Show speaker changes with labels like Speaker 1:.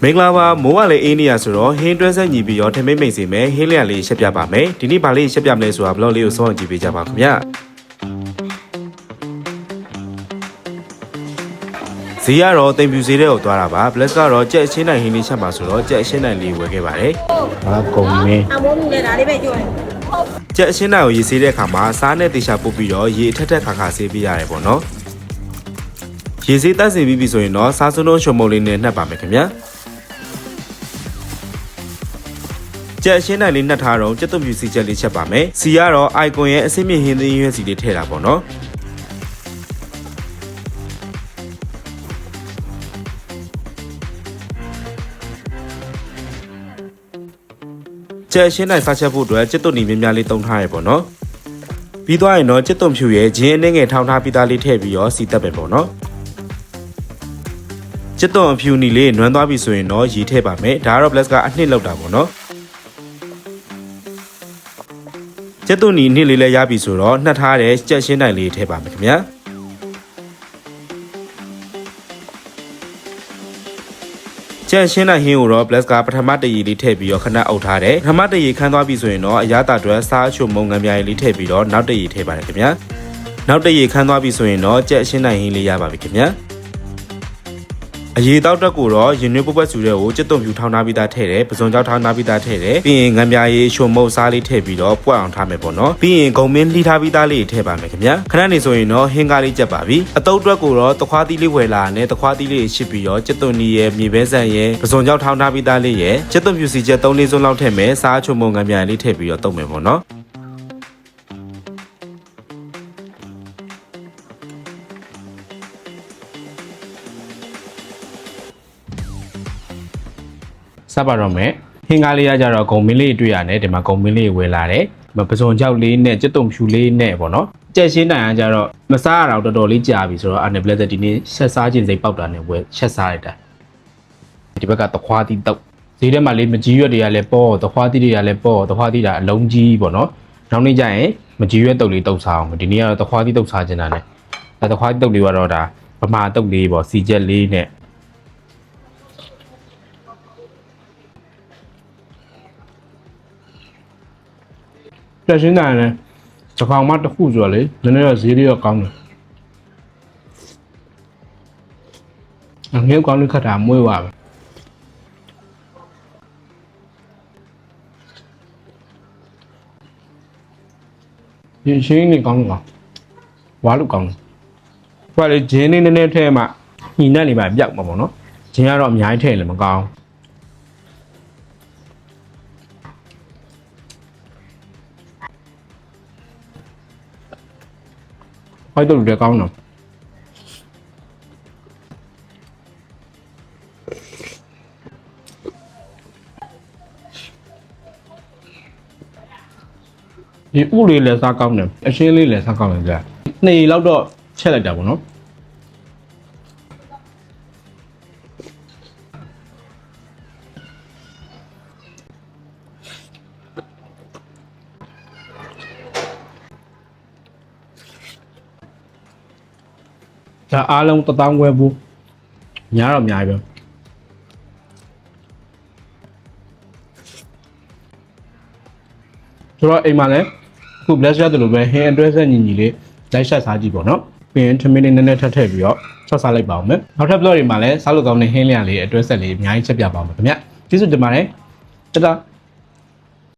Speaker 1: မင်္ဂလာပါမိုးကလည်းအေးနေရဆိုတော့ဟင်းတွဲဆက်ညီပြီးရောထမင်းမိတ်စီမယ်ဟင်းလျက်လေးရှက်ပြပါမယ်ဒီနေ့ဗာလေးရှက်ပြမလဲဆိုတာဘလော့လေးကိုစောင့်ကြည့်ပေးကြပါခင်ဗျဈေးကတော့တင်ပြူဈေးတွေကိုသွားတာပါ Bless ကတော့ကြက်အချင်းနိုင်ဟင်းလေးချက်ပါဆိုတော့ကြက်အချင်းနိုင်လေးဝယ်ခဲ့ပါတယ်ဟာကုန်မင်း
Speaker 2: အမိုးမူလည်းဒါလေးပဲကြိုးတယ်
Speaker 1: ကြက်အချင်းနိုင်ကိုရေဆေးတဲ့အခါမှာစားနဲ့တေချာပုတ်ပြီးတော့ရေထက်ထက်ခါခါဆေးပေးရတယ်ပေါ့နော်ရေဆေးတက်စီပြီးပြီဆိုရင်တော့စားစုံလုံးချုံမုံလေးနဲ့နှက်ပါမယ်ခင်ဗျကြက်အရှင်းနိုင်လေးနှက်ထားတော့ကြက်သွန်ဖြူစီချက်လေးချက်ပါမယ်စီကတော့ icon ရဲ့အစိမ့်မြင့်ဟင်းသီးရွက်စီလေးထည့်တာပေါ့နော်ကြက်အရှင်းနိုင်စားချက်ဖို့အတွက်ကြက်သွန်နီများများလေးတုံးထားရပေါ့နော်ပြီးသွားရင်တော့ကြက်သွန်ဖြူရဲ့ဂျင်းအနှဲငယ်ထောင်းထားပြီးသားလေးထည့်ပြီးတော့စီတက်ပဲပေါ့နော်ကြက်သွန်အဖြူနီလေးနွမ်းသွားပြီဆိုရင်တော့ရေထည့်ပါမယ်ဒါကတော့ Bless ကအနှစ်လောက်တာပေါ့နော်ကျက်သွန်နီနှစ်လေးလည်းရပြီဆိုတော့နှက်ထားတဲ့ကြက်ရှင်းတိုင်လေးထည့်ပါမယ်ခင်ဗျာကြက်ရှင်းတိုင်ဟင်းကိုတော့ Bless ကပထမတရီလေးထည့်ပြီးတော့ခဏအုပ်ထားတယ်ပထမတရီခန်းသွားပြီဆိုရင်တော့အရသာအတွက်စားအချိုမုံငံပြားလေးထည့်ပြီးတော့နောက်တရီထည့်ပါတယ်ခင်ဗျာနောက်တရီခန်းသွားပြီဆိုရင်တော့ကြက်ရှင်းတိုင်ဟင်းလေးရပါပြီခင်ဗျာအရေးတောက်တက်ကိုတော့ရင်နွေးပုတ်ပွက်စုတဲ့ကိုကြက်သွန်ဖြူထောင်းထားပြီးသားထည့်တယ်ပစုံကြောက်ထောင်းထားပြီးသားထည့်တယ်ပြီးရင်ငံပြားရေးရှုံမုတ်စားလေးထည့်ပြီးတော့ပွက်အောင်ထားမယ်ပေါ့နော်ပြီးရင်ဂုံမင်းလှီးထားပြီးသားလေးထည့်ပါမယ်ခင်ဗျာခဏနေဆိုရင်တော့ဟင်းကားလေးကြက်ပါပြီအတုပ်အတွက်ကိုတော့တခွားသီးလေးဝယ်လာနဲ့တခွားသီးလေးရှစ်ပြီးတော့ကြက်သွန်နီရဲ့မြေပဲဆန်ရဲ့ပစုံကြောက်ထောင်းထားပြီးသားလေးရဲ့ကြက်သွန်ဖြူစီချက်3-4စုံလောက်ထည့်မယ်စားချုံမုံငံပြားလေးထည့်ပြီးတော့တုပ်မယ်ပေါ့နော်စပါတော့မယ်ဟင်းကားလေးရကြတော့ဂုံမင်းလေးတွေ့ရတယ်ဒီမှာဂုံမင်းလေးဝယ်လာတယ်ပစုံကြောက်လေးနဲ့ကြက်သွန်ဖြူလေးနဲ့ပေါ့နော်ကြက်ရှင်းတိုင်ကကြတော့မစားရတော့တော်တော်လေးကြာပြီဆိုတော့အနေဘလက်ဒီနေ့ဆက်စားခြင်းစိတ်ပေါက်တာနဲ့ဝယ်ချက်စားလိုက်တာဒီဘက်ကတခွားတီးတောက်ဈေးထဲမှာလေးမကြီးရွက်တွေကလည်းပေါ့တခွားတီးတွေကလည်းပေါ့တခွားတီးတာအလုံးကြီးပေါ့နော်နောက်နေ့ကျရင်မကြီးရွက်တုပ်လေးတုပ်စားအောင်ဒီနေ့ကတော့တခွားတီးတုပ်စားခြင်းတာနဲ့တခွားတီးတုပ်လေးကတော့ဒါဗမာတုပ်လေးပေါ့စီချက်လေးနဲ့တက်ရှင်းတာနဲ့စကောင်မတစ်ခုဆိုတော့လေနည်းနည်းတော့ဈေးလေးတော့ကောင်းတယ်အငယ်ကောင်းလေးခတ်တာမွေးပါပဲဒီရှင်းနေကောင်းလားဝါလို့ကောင်းတယ်ဘာလဲဂျင်းလေးနည်းနည်းထည့်မှညီနဲ့နေပါပြောက်မှာပေါ့နော်ဂျင်းကတော့အများကြီးထည့်လည်းမကောင်းဟိုက်တော့လည်းကောင်းတော့ဒီဥလေးလည်းစားကောင်းတယ်အရှင်းလေးလည်းစားကောင်းတယ်ကြာနှစ်လောက်တော့ချက်လိုက်တာပေါ့နော်ဒါအားလုံး1000 ခွဲဘူးညားတော့အများကြီးပဲဆိုတော့အိမ်မှာလည်းခု Bless ရတယ်လို့ပဲဟင်းအတွဲဆက်ညီညီလေးလိုက်ဆက်စားကြည့်ပေါ့နော်ပြီးရင်ထမင်းလေးနည်းနည်းထပ်ထည့်ပြီးတော့ဆက်စားလိုက်ပါအောင်မယ်နောက်ထပ် vlog တွေမှာလည်းစားလို့ကောင်းတဲ့ဟင်းလျာလေးအတွဲဆက်လေးအများကြီးချက်ပြပါအောင်ခင်ဗျကျေးဇူးတင်ပါတယ်တတာ